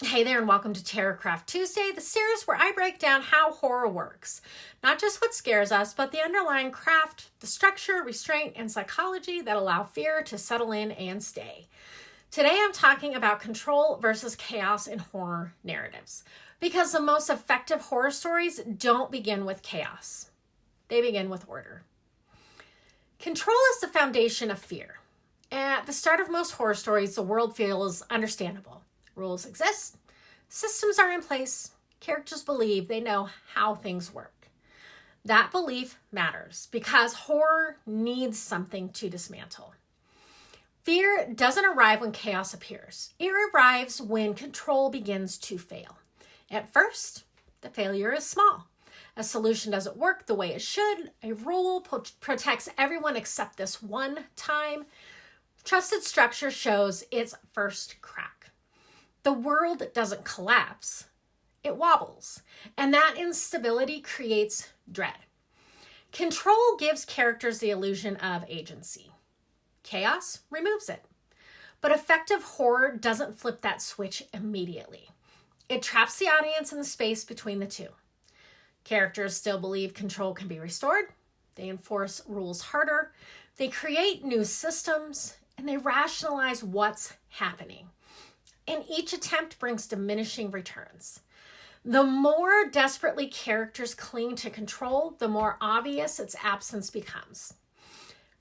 Hey there, and welcome to Terrorcraft Tuesday, the series where I break down how horror works. Not just what scares us, but the underlying craft, the structure, restraint, and psychology that allow fear to settle in and stay. Today I'm talking about control versus chaos in horror narratives, because the most effective horror stories don't begin with chaos. They begin with order. Control is the foundation of fear. At the start of most horror stories, the world feels understandable. Rules exist, systems are in place, characters believe they know how things work. That belief matters because horror needs something to dismantle. Fear doesn't arrive when chaos appears. It arrives when control begins to fail. At first, the failure is small. A solution doesn't work the way it should. A rule protects everyone except this one time. Trusted structure shows its first crack. The world doesn't collapse, it wobbles, and that instability creates dread. Control gives characters the illusion of agency. Chaos removes it. But effective horror doesn't flip that switch immediately. It traps the audience in the space between the two. Characters still believe control can be restored. They enforce rules harder. They create new systems, and they rationalize what's happening. And each attempt brings diminishing returns. The more desperately characters cling to control, the more obvious its absence becomes.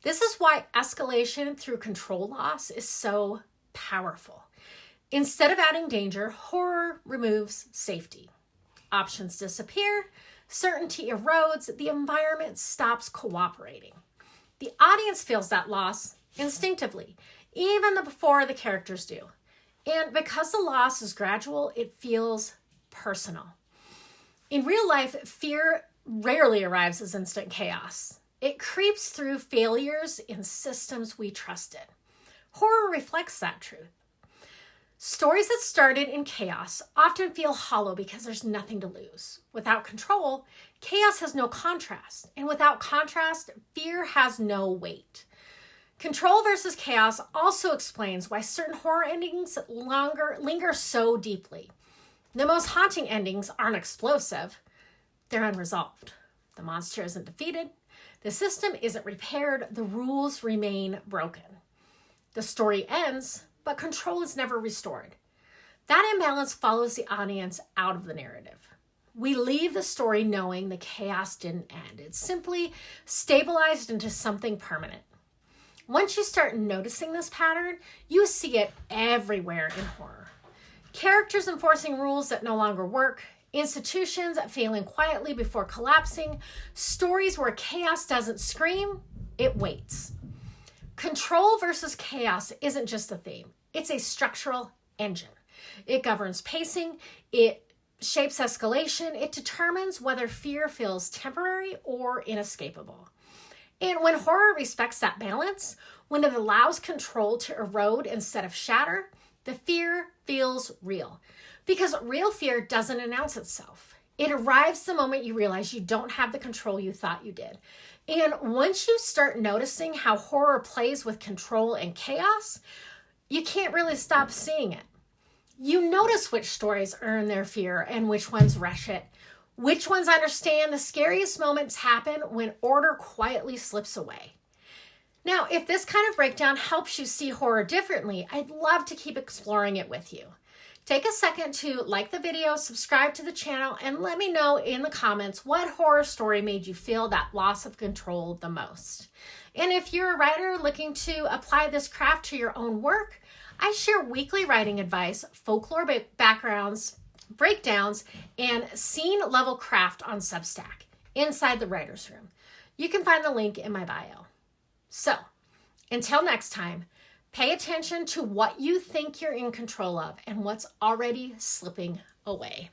This is why escalation through control loss is so powerful. Instead of adding danger, horror removes safety. Options disappear, certainty erodes, the environment stops cooperating. The audience feels that loss instinctively, even before the characters do. And because the loss is gradual, it feels personal. In real life, fear rarely arrives as instant chaos. It creeps through failures in systems we trusted. Horror reflects that truth. Stories that started in chaos often feel hollow because there's nothing to lose. Without control, chaos has no contrast. And without contrast, fear has no weight. Control versus chaos also explains why certain horror endings linger so deeply. The most haunting endings aren't explosive, they're unresolved. The monster isn't defeated, the system isn't repaired, the rules remain broken. The story ends, but control is never restored. That imbalance follows the audience out of the narrative. We leave the story knowing the chaos didn't end. It simply stabilized into something permanent. Once you start noticing this pattern, you see it everywhere in horror. Characters enforcing rules that no longer work, institutions failing quietly before collapsing, stories where chaos doesn't scream, it waits. Control versus chaos isn't just a theme, it's a structural engine. It governs pacing, it shapes escalation, it determines whether fear feels temporary or inescapable. And when horror respects that balance, when it allows control to erode instead of shatter, the fear feels real. Because real fear doesn't announce itself. It arrives the moment you realize you don't have the control you thought you did. And once you start noticing how horror plays with control and chaos, you can't really stop seeing it. You notice which stories earn their fear and which ones rush it. Which ones understand the scariest moments happen when order quietly slips away. Now, if this kind of breakdown helps you see horror differently, I'd love to keep exploring it with you. Take a second to like the video, subscribe to the channel, and let me know in the comments what horror story made you feel that loss of control the most. And if you're a writer looking to apply this craft to your own work, I share weekly writing advice, folklore backgrounds, breakdowns, and scene-level craft on Substack, inside the writer's room. You can find the link in my bio. So, until next time, pay attention to what you think you're in control of and what's already slipping away.